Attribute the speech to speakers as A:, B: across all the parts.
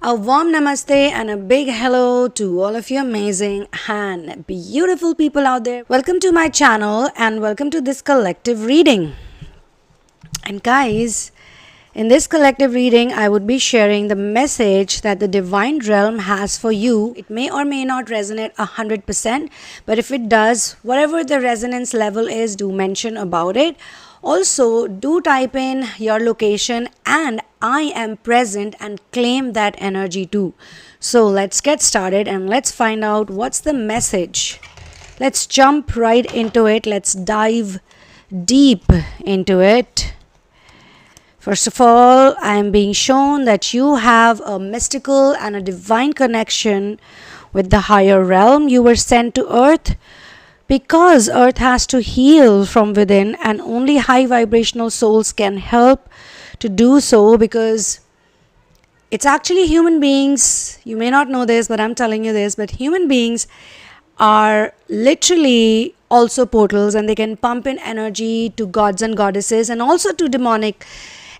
A: A warm namaste and a big hello to all of you amazing and beautiful people out there. Welcome to my channel and welcome to this collective reading. And guys, in this collective reading, I would be sharing the message that the divine realm has for you. It may or may not resonate 100%, but if it does, whatever the resonance level is, do mention about it. Also, do type in your location and I am present and claim that energy too. So let's get started and let's find out what's the message. Let's jump right into it. Let's dive deep into it. First of all, I am being shown that you have a mystical and a divine connection with the higher realm. You were sent to earth because earth has to heal from within, and only high vibrational souls can help to do so, because it's actually human beings. You may not know this, but I'm telling you this, but human beings are literally also portals, and they can pump in energy to gods and goddesses and also to demonic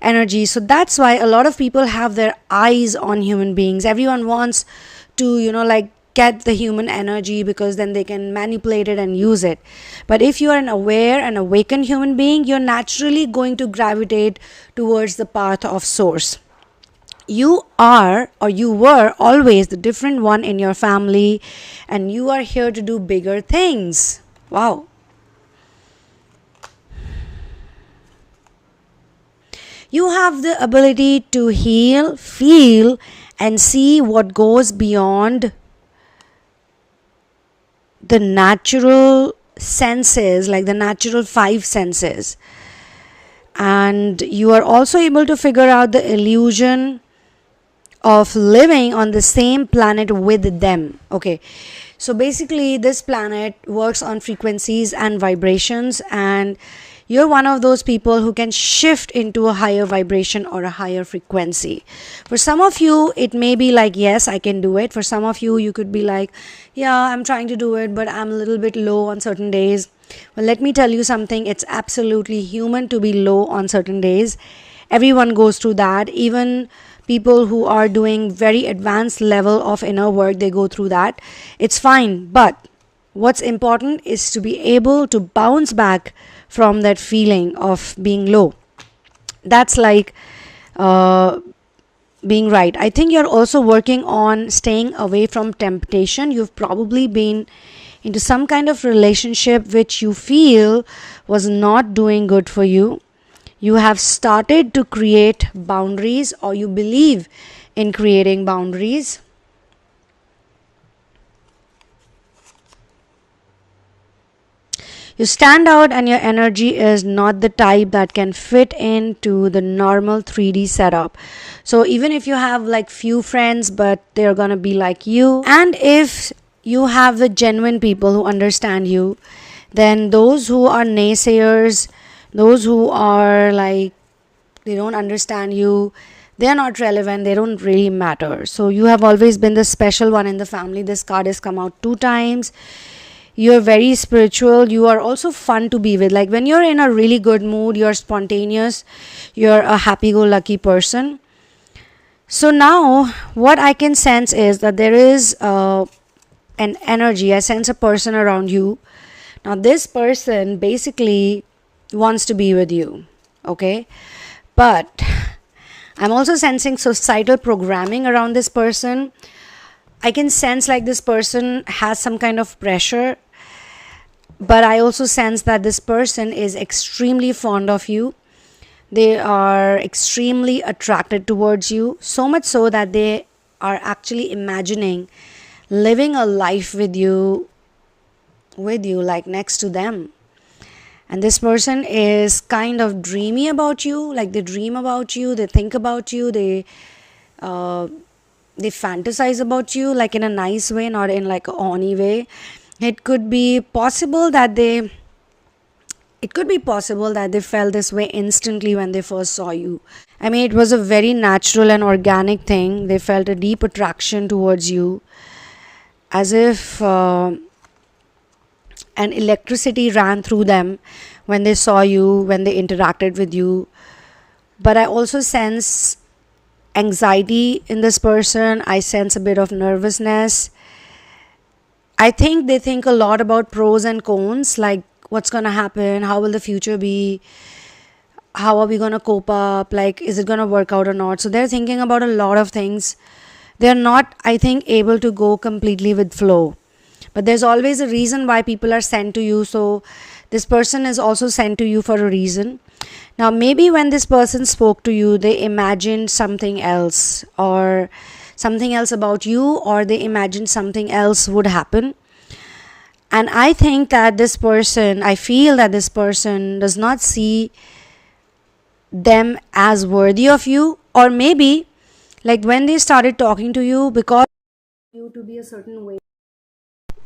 A: energy. So that's why a lot of people have their eyes on human beings. Everyone wants to get the human energy, because then they can manipulate it and use it. But if you are an aware and awakened human being, you're naturally going to gravitate towards the path of source. You are, or you were always, the different one in your family, and you are here to do bigger things. Wow. You have the ability to heal, feel, and see what goes beyond the natural senses, like the natural five senses. And you are also able to figure out the illusion of living on the same planet with them. Okay, so basically this planet works on frequencies and vibrations, and you're one of those people who can shift into a higher vibration or a higher frequency. For some of you, it may be like, yes, I can do it. For some of you, you could be like, yeah, I'm trying to do it, but I'm a little bit low on certain days. Well, let me tell you something. It's absolutely human to be low on certain days. Everyone goes through that. Even people who are doing very advanced level of inner work, they go through that. It's fine. But what's important is to be able to bounce back from that feeling of being low. That's like being right. I think you're also working on staying away from temptation. You've probably been into some kind of relationship which you feel was not doing good for you. You have started to create boundaries, or you believe in creating boundaries. You stand out, and your energy is not the type that can fit into the normal 3D setup. So even if you have like few friends, but they're gonna be like you, and if you have the genuine people who understand you, then those who are naysayers, those who are like they don't understand you, they're not relevant, they don't really matter. So you have always been the special one in the family. This card has come out 2 times. You're very spiritual. You are also fun to be with. Like when you're in a really good mood, you're spontaneous, you're a happy-go-lucky person. So now what I can sense is that there is an energy. I sense a person around you. Now this person basically wants to be with you. Okay, but I'm also sensing societal programming around this person. I can sense like this person has some kind of pressure, but I also sense that this person is extremely fond of you. They are extremely attracted towards you, so much so that they are actually imagining living a life with you, like next to them. And this person is kind of dreamy about you. Like they dream about you, they think about you, they fantasize about you, like in a nice way, not in like a horny way. It could be possible that they felt this way instantly when they first saw you. I mean, it was a very natural and organic thing. They felt a deep attraction towards you, as if an electricity ran through them when they saw you, when they interacted with you. But I also sense anxiety in this person. I sense a bit of nervousness. I think they think a lot about pros and cons, like what's going to happen, how will the future be, how are we going to cope up, like is it going to work out or not. So they're thinking about a lot of things. They're not, I think, able to go completely with flow. But there's always a reason why people are sent to you. So this person is also sent to you for a reason. Now, maybe when this person spoke to you, they imagined something else, or something else about you, or they imagined something else would happen. And I think that this person, I feel that this person does not see them as worthy of you. Or maybe, like when they started talking to you, because you to be a certain way,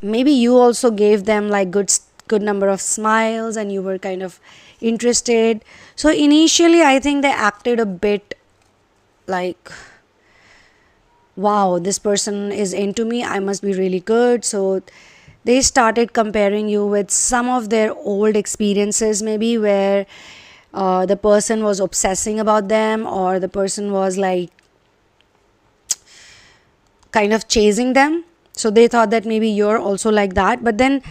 A: maybe you also gave them like good number of smiles and you were kind of interested. So initially I think they acted a bit like, wow, this person is into me, I must be really good. So they started comparing you with some of their old experiences, maybe where the person was obsessing about them, or the person was like kind of chasing them. So they thought that maybe you're also like that. But then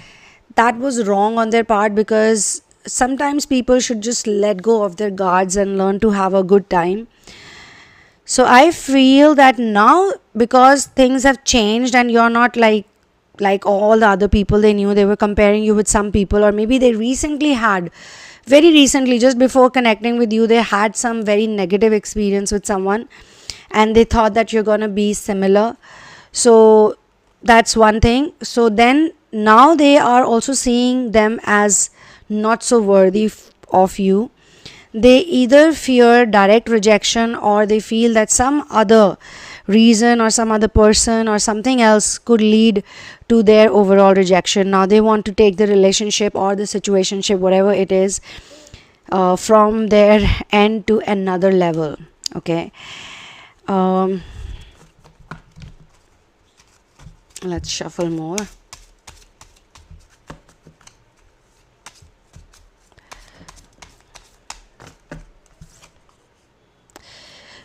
A: that was wrong on their part, because sometimes people should just let go of their guards and learn to have a good time. So I feel that now, because things have changed and you're not like all the other people they knew, they were comparing you with some people, or maybe they very recently, just before connecting with you, they had some very negative experience with someone and they thought that you're going to be similar. So that's one thing. So then now they are also seeing them as not so worthy of you. They either fear direct rejection, or they feel that some other reason or some other person or something else could lead to their overall rejection. Now they want to take the relationship or the situationship, whatever it is, from their end to another level. Okay. Let's shuffle more.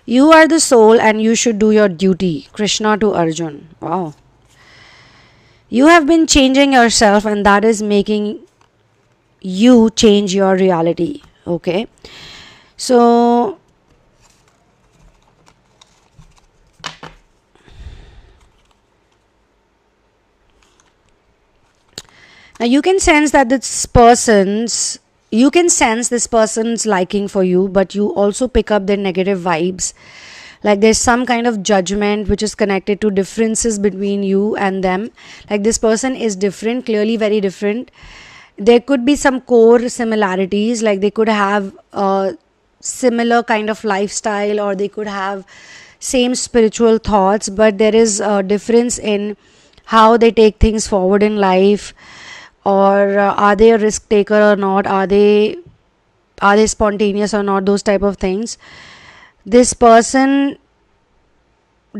A: You are the soul and you should do your duty. Krishna to Arjun. Wow. You have been changing yourself, and that is making you change your reality. Okay. So now you can sense that this person's liking for you, but you also pick up their negative vibes. Like there's some kind of judgment which is connected to differences between you and them. Like this person is different, clearly very different. There could be some core similarities, like they could have a similar kind of lifestyle, or they could have same spiritual thoughts, but there is a difference in how they take things forward in life. Or are they a risk taker or not? Are they spontaneous or not? Those type of things. This person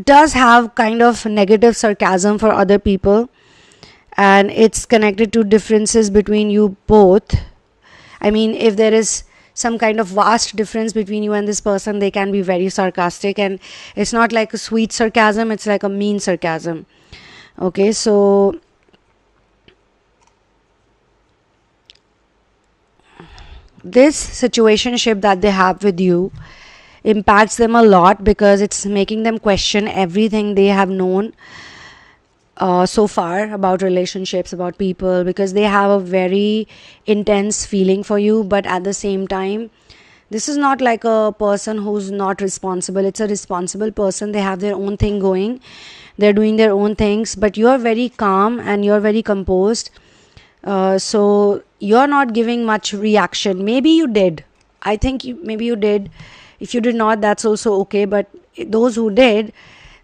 A: does have kind of negative sarcasm for other people, and it's connected to differences between you both. I mean, if there is some kind of vast difference between you and this person, they can be very sarcastic, and it's not like a sweet sarcasm, it's like a mean sarcasm. Okay, so this situationship that they have with you impacts them a lot, because it's making them question everything they have known so far about relationships, about people, because they have a very intense feeling for you. But at the same time, this is not like a person who's not responsible. It's a responsible person. They have their own thing going. They're doing their own things, but you're very calm and you're very composed. So you're not giving much reaction. Maybe you did. I think maybe you did. If you did not, that's also okay. But those who did,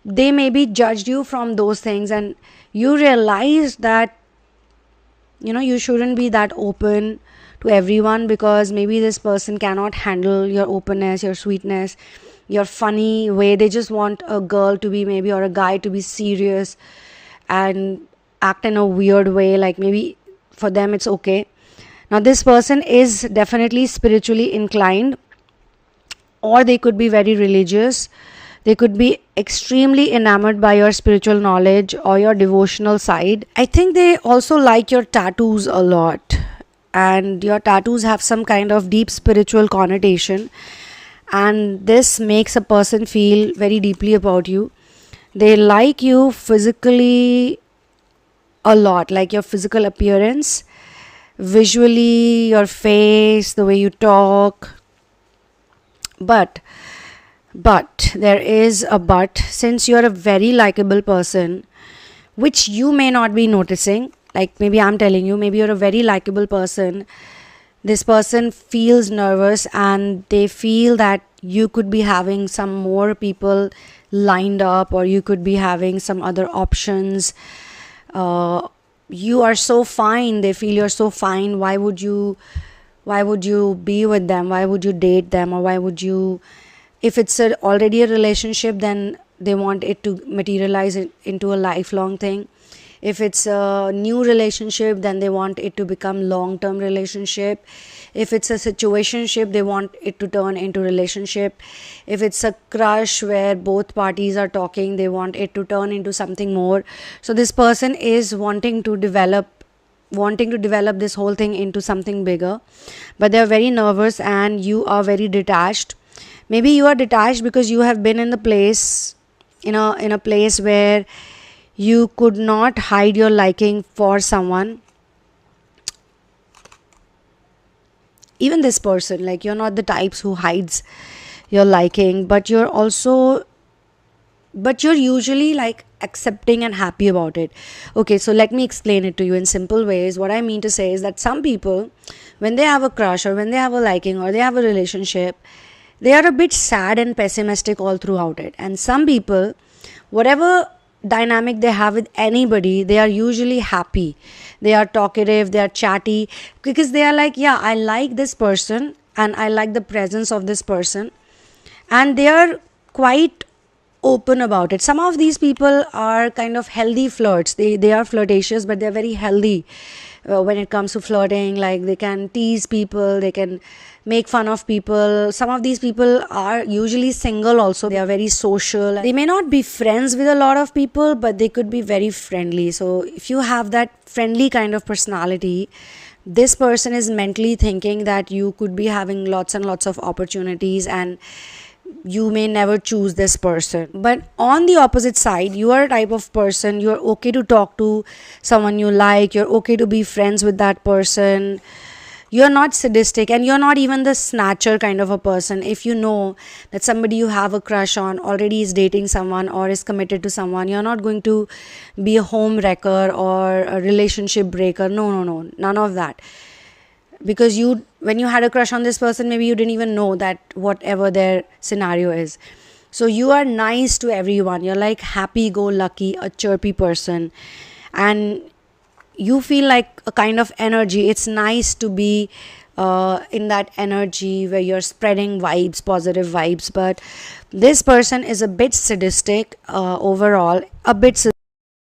A: they maybe judged you from those things, and you realized that you shouldn't be that open to everyone, because maybe this person cannot handle your openness, your sweetness, your funny way. They just want a girl to be maybe, or a guy to be serious and act in a weird way. Like maybe for them it's okay. Now this person is definitely spiritually inclined, or they could be very religious. They could be extremely enamored by your spiritual knowledge or your devotional side. I think they also like your tattoos a lot, and your tattoos have some kind of deep spiritual connotation, and this makes a person feel very deeply about you. They like you physically a lot, like your physical appearance, visually, your face, the way you talk. But there is a but. Since you're a very likable person, which you may not be noticing, like maybe I'm telling you, maybe you're a very likable person, this person feels nervous and they feel that you could be having some more people lined up, or you could be having some other options. You are so fine, they feel you're so fine. Why would you be with them? Why would you date them? Or why would you, if it's already a relationship, then they want it to materialize into a lifelong thing. If it's a new relationship, then they want it to become long-term relationship. If it's a situationship, they want it to turn into relationship. If it's a crush where both parties are talking, they want it to turn into something more. So this person is wanting to develop this whole thing into something bigger, but they're very nervous and you are very detached. Maybe you are detached because you have been in the place, in a place where you could not hide your liking for someone. Even this person, like, you're not the types who hides your liking, but you're usually like accepting and happy about it. Okay, so let me explain it to you in simple ways. What I mean to say is that some people, when they have a crush or when they have a liking or they have a relationship, they are a bit sad and pessimistic all throughout it. And some people, whatever dynamic they have with anybody, they are usually happy. They are talkative, they are chatty, because they are like, yeah, I like this person and I like the presence of this person, and they are quite open about it. Some of these people are kind of healthy flirts. They are flirtatious, but they're very healthy when it comes to flirting. Like, they can tease people, they can make fun of people. Some of these people are usually single also. They are very social. They may not be friends with a lot of people, but they could be very friendly. So if you have that friendly kind of personality, this person is mentally thinking that you could be having lots and lots of opportunities and you may never choose this person. But on the opposite side, you are a type of person, you're okay to talk to someone you like, you're okay to be friends with that person. You're not sadistic, and you're not even the snatcher kind of a person. If you know that somebody you have a crush on already is dating someone or is committed to someone, you're not going to be a home wrecker or a relationship breaker. No, none of that. Because when you had a crush on this person, maybe you didn't even know that whatever their scenario is. So you are nice to everyone. You're like happy-go-lucky, a chirpy person. And you feel like a kind of energy. It's nice to be in that energy where you're spreading vibes, positive vibes. But this person is a bit sadistic overall, a bit sadistic.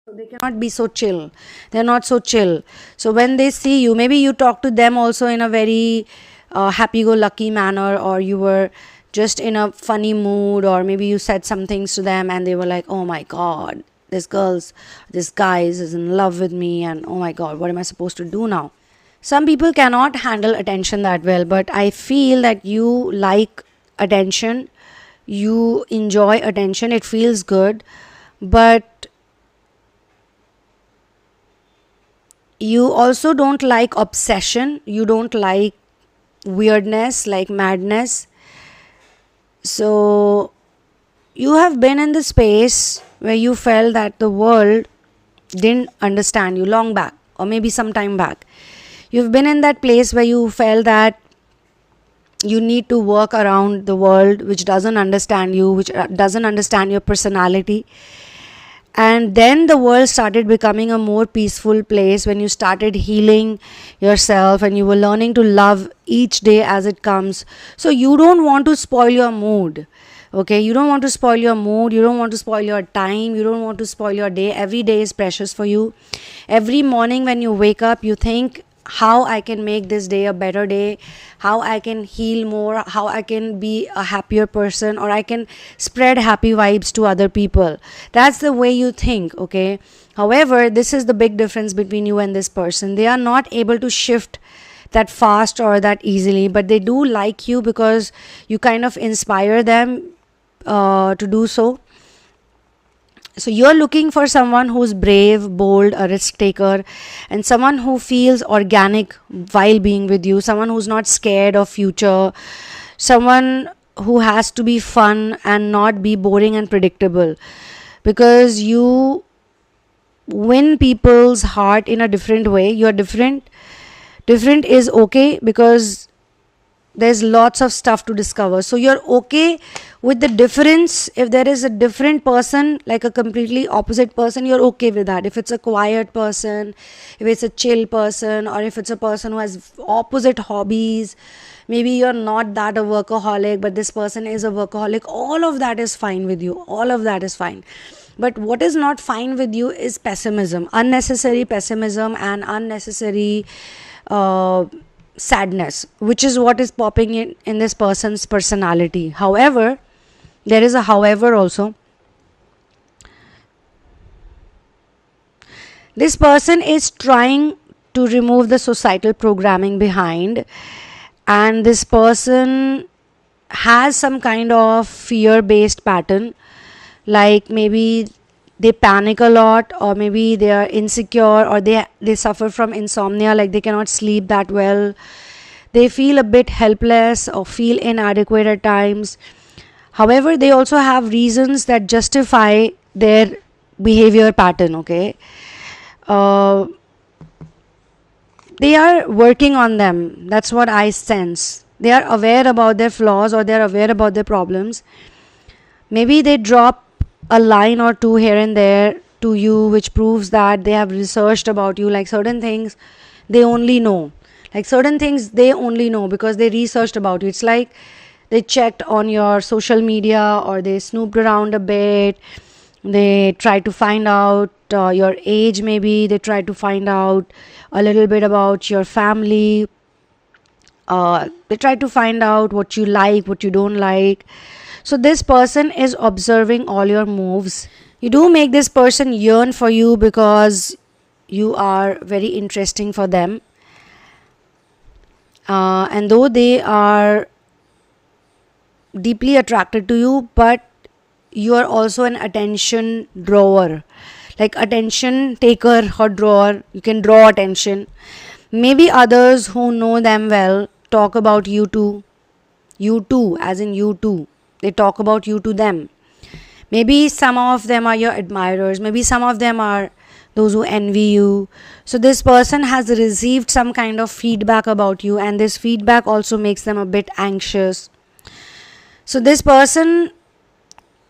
A: So they cannot be so chill. They're not so chill. So when they see you, maybe you talk to them also in a very happy-go-lucky manner, or you were just in a funny mood, or maybe you said some things to them and they were like, oh my God, this guy is in love with me, and oh my God, what am I supposed to do now? Some people cannot handle attention that well, but I feel that you like attention, you enjoy attention, it feels good, but you also don't like obsession, you don't like weirdness, like madness. So you have been in the space where you felt that the world didn't understand you long back, or maybe some time back. You've been in that place where you felt that you need to work around the world which doesn't understand you, which doesn't understand your personality. And then the world started becoming a more peaceful place when you started healing yourself and you were learning to love each day as it comes. So you don't want to spoil your mood. Okay, you don't want to spoil your mood, you don't want to spoil your time, you don't want to spoil your day. Every day is precious for you. Every morning when you wake up, you think how I can make this day a better day, how I can heal more, how I can be a happier person, or I can spread happy vibes to other people. That's the way you think, okay? However, this is the big difference between you and this person. They are not able to shift that fast or that easily, but they do like you because you kind of inspire them to do so. So you're looking for someone who's brave, bold, a risk taker, and someone who feels organic while being with you, someone who's not scared of future, someone who has to be fun and not be boring and predictable, because you win people's heart in a different way. You're different. Different is okay because there's lots of stuff to discover. So you're okay with the difference. If there is a different person, like a completely opposite person, you're okay with that. If it's a quiet person, if it's a chill person, or if it's a person who has opposite hobbies, maybe you're not that a workaholic, but this person is a workaholic, all of that is fine with you. All of that is fine. But what is not fine with you is pessimism, unnecessary pessimism and unnecessary sadness, which is what is popping in this person's personality. However, there is a however also. This person is trying to remove the societal programming behind, and this person has some kind of fear-based pattern, like maybe they panic a lot, or maybe they are insecure, or they suffer from insomnia, like they cannot sleep that well. They feel a bit helpless or feel inadequate at times. However, they also have reasons that justify their behavior pattern, okay? They are working on them. That's what I sense. They are aware about their flaws, or they are aware about their problems. Maybe they drop a line or two here and there to you, which proves that they have researched about you. Like certain things they only know. Like certain things they only know because they researched about you. It's like they checked on your social media, or they snooped around a bit. They tried to find out your age, maybe. They tried to find out a little bit about your family. They tried to find out what you like, what you don't like. So this person is observing all your moves. You do make this person yearn for you because you are very interesting for them. And though they are deeply attracted to you, but you are also an attention drawer, like attention taker or drawer. You can draw attention. Maybe others who know them well talk about you too. You too, as in you too. They talk about you to them. Maybe some of them are your admirers. Maybe some of them are those who envy you. So this person has received some kind of feedback about you, and this feedback also makes them a bit anxious. So this person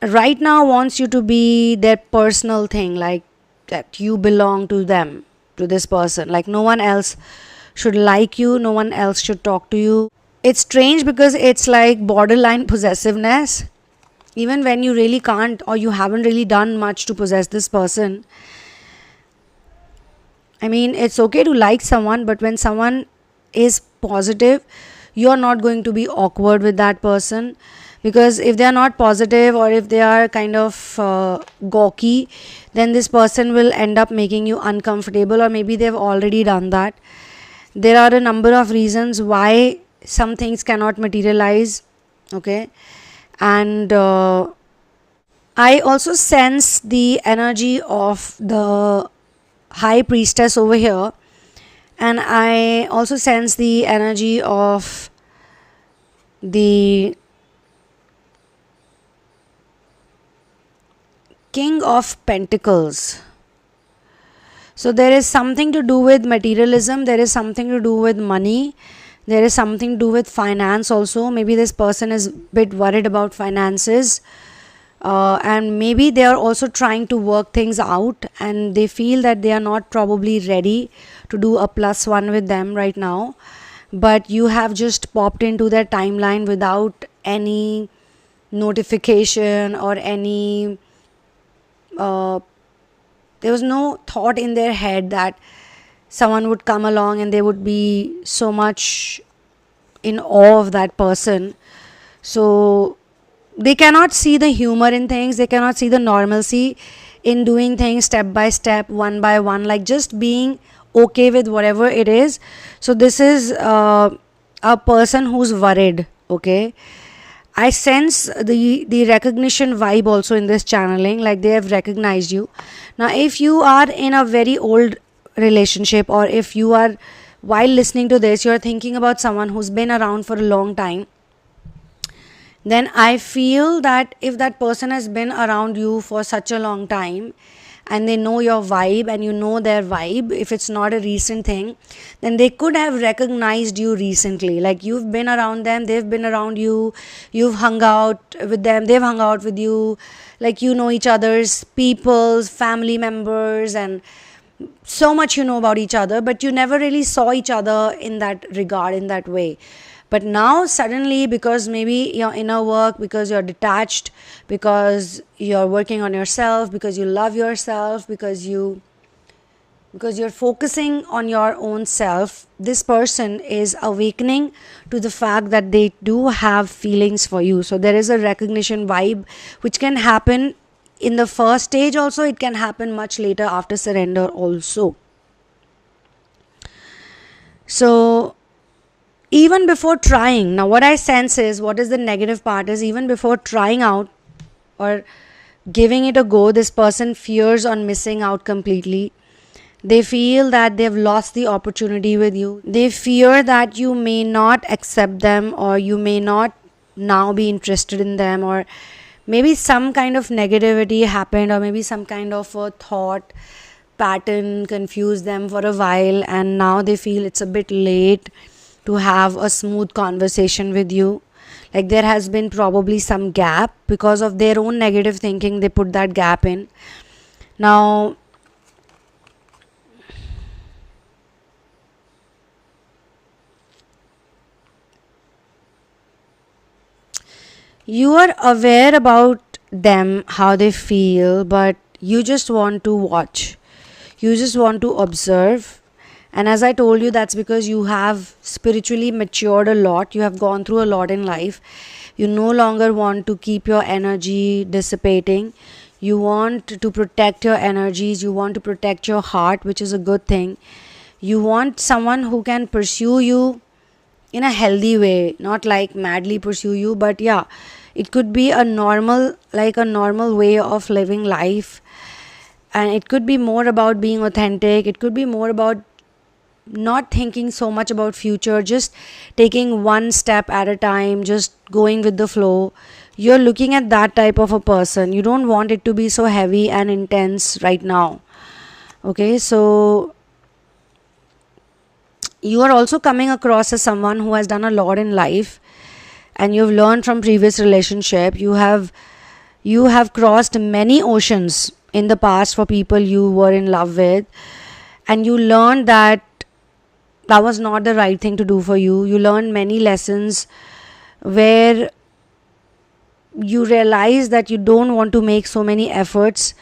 A: right now wants you to be their personal thing, like that you belong to them, to this person. Like no one else should like you, no one else should talk to you. It's strange because it's like borderline possessiveness. Even when you really can't, or you haven't really done much to possess this person. I mean, it's okay to like someone, but when someone is positive, you're not going to be awkward with that person. Because if they are not positive, or if they are kind of gawky, then this person will end up making you uncomfortable, or maybe they've already done that. There are a number of reasons why some things cannot materialize, okay? And I also sense the energy of the high priestess over here, and I also sense the energy of the King of Pentacles. So there is something to do with materialism, there is something to do with money, there is something to do with finance also. Maybe this person is a bit worried about finances, and maybe they are also trying to work things out, and they feel that they are not probably ready to do a +1 with them right now. But you have just popped into their timeline without any notification or any there was no thought in their head that someone would come along and they would be so much in awe of that person. So they cannot see the humor in things, they cannot see the normalcy in doing things step by step, one by one, like just being okay with whatever it is. So this is a person who's worried. Okay, I sense the recognition vibe also in this channeling, like they have recognized you. Now if you are in a very old relationship, or if you are, while listening to this, you're thinking about someone who's been around for a long time, then I feel that if that person has been around you for such a long time and they know your vibe and you know their vibe, if it's not a recent thing, then they could have recognized you recently. Like you've been around them, they've been around you, you've hung out with them, they've hung out with you, like you know each other's people's family members, and so much you know about each other, but you never really saw each other in that regard, in that way. But now suddenly, because maybe your inner work, because you're detached, because you're working on yourself, because you love yourself, because you're focusing on your own self, this person is awakening to the fact that they do have feelings for you. So there is a recognition vibe which can happen in the first stage also, it can happen much later after surrender also. So even before trying, now what I sense is, what is the negative part is, even before trying out or giving it a go, this person fears on missing out completely. They feel that they've lost the opportunity with you. They fear that you may not accept them, or you may not now be interested in them, or maybe some kind of negativity happened, or maybe some kind of a thought pattern confused them for a while, and now they feel it's a bit late to have a smooth conversation with you. Like there has been probably some gap because of their own negative thinking, they put that gap in. Now you are aware about them, how they feel, but you just want to watch, you just want to observe. And as I told you, that's because you have spiritually matured a lot. You have gone through a lot in life. You no longer want to keep your energy dissipating. You want to protect your energies. You want to protect your heart, which is a good thing. You want someone who can pursue you in a healthy way, not like madly pursue you, but yeah, it could be a normal way of living life. And it could be more about being authentic. It could be more about not thinking so much about future, just taking one step at a time, just going with the flow. You're looking at that type of a person. You don't want it to be so heavy and intense right now. Okay, so you are also coming across as someone who has done a lot in life, and you've learned from previous relationship. You have crossed many oceans in the past for people you were in love with, and you learned that was not the right thing to do for you. You learned many lessons where you realize that you don't want to make so many efforts,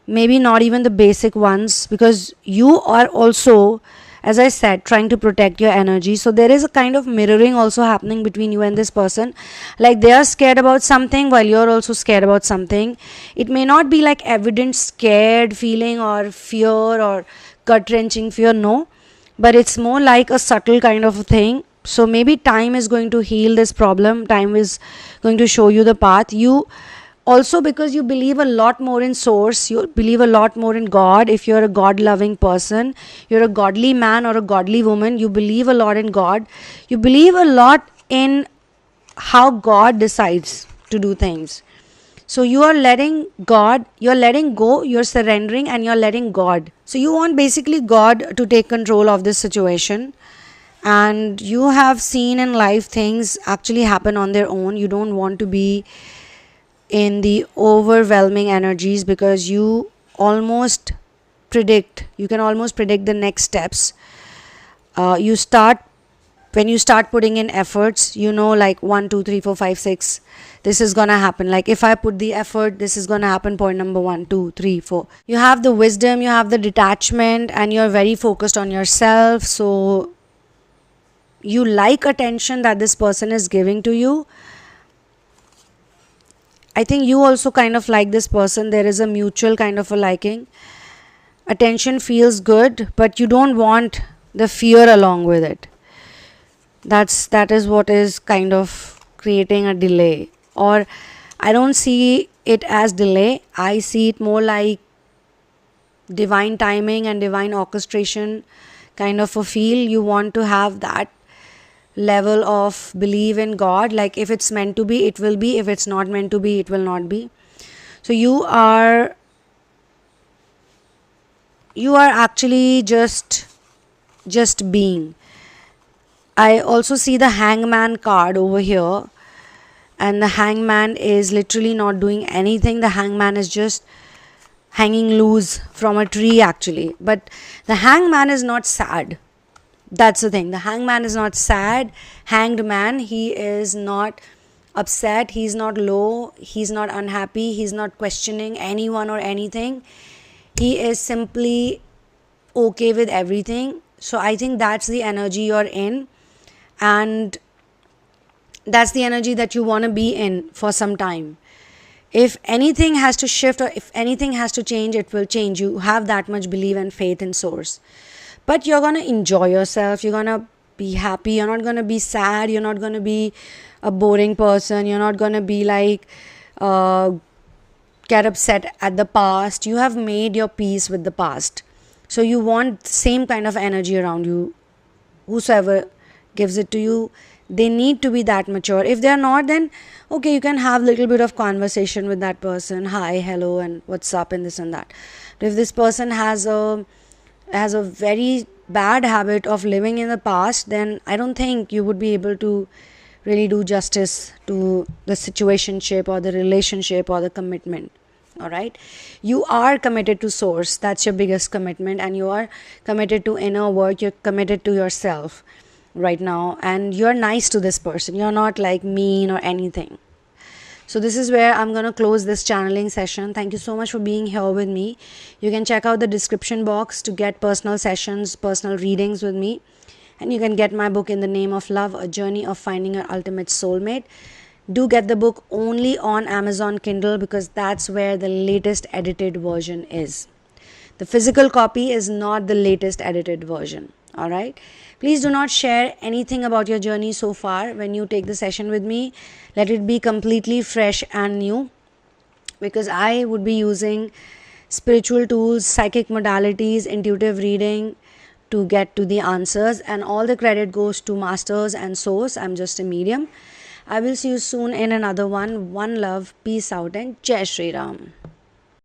A: maybe not even the basic ones, because you are also, as I said, trying to protect your energy. So there is a kind of mirroring also happening between you and this person. Like they are scared about something while you're also scared about something. It may not be like evident scared feeling or fear or gut-wrenching fear, no, but it's more like a subtle kind of a thing. So maybe time is going to heal this problem. Time is going to show you the path. You also, because you believe a lot more in source, you believe a lot more in God. If you're a God loving person, you're a godly man or a godly woman, you believe a lot in God. You believe a lot in how God decides to do things. So you are letting God, you're letting go, you're surrendering, and you're letting God. So you want basically God to take control of this situation. And you have seen in life things actually happen on their own. You don't want to be in the overwhelming energies, because you can almost predict the next steps. You start when you start putting in efforts, you know, like 1, 2, 3, 4, 5, 6, this is gonna happen. Like if I put the effort, this is gonna happen. Point number 1, 2, 3, 4. You have the wisdom, you have the detachment, and you're very focused on yourself. So you like attention that this person is giving to you. I think you also kind of like this person. There is a mutual kind of a liking. Attention feels good, but you don't want the fear along with it. That is what is kind of creating a delay. Or I don't see it as delay. I see it more like divine timing and divine orchestration kind of a feel. You want to have that level of belief in God. Like if it's meant to be, it will be. If it's not meant to be, it will not be. So you are actually just being. I also see the hangman card over here, and the hangman is literally not doing anything. The hangman is just hanging loose from a tree actually. But the hangman is not sad. That's the thing. The hangman is not sad. Hanged man, he is not upset. He's not low. He's not unhappy. He's not questioning anyone or anything. He is simply okay with everything. So I think that's the energy you're in. And that's the energy that you want to be in for some time. If anything has to shift or if anything has to change, it will change. You have that much belief and faith in source. But you're going to enjoy yourself. You're going to be happy. You're not going to be sad. You're not going to be a boring person. You're not going to be like get upset at the past. You have made your peace with the past. So you want the same kind of energy around you. Whosoever gives it to you, they need to be that mature. If they're not, then okay, you can have a little bit of conversation with that person. Hi, hello, and what's up, and this and that. But if this person has a very bad habit of living in the past, then I don't think you would be able to really do justice to the situationship or the relationship or the commitment. All right, you are committed to source. That's your biggest commitment, and you are committed to inner work. You're committed to yourself right now, and you're nice to this person. You're not like mean or anything. So this is where I'm going to close this channeling session. Thank you so much for being here with me. You can check out the description box to get personal sessions, personal readings with me. And you can get my book In the Name of Love, A Journey of Finding Your Ultimate Soulmate. Do get the book only on Amazon Kindle because that's where the latest edited version is. The physical copy is not the latest edited version. All right. Please do not share anything about your journey so far when you take the session with me. Let it be completely fresh and new, because I would be using spiritual tools, psychic modalities, intuitive reading to get to the answers, and all the credit goes to masters and source. I'm just a medium. I will see you soon in another one. One love, peace out, and Jai Shri Ram.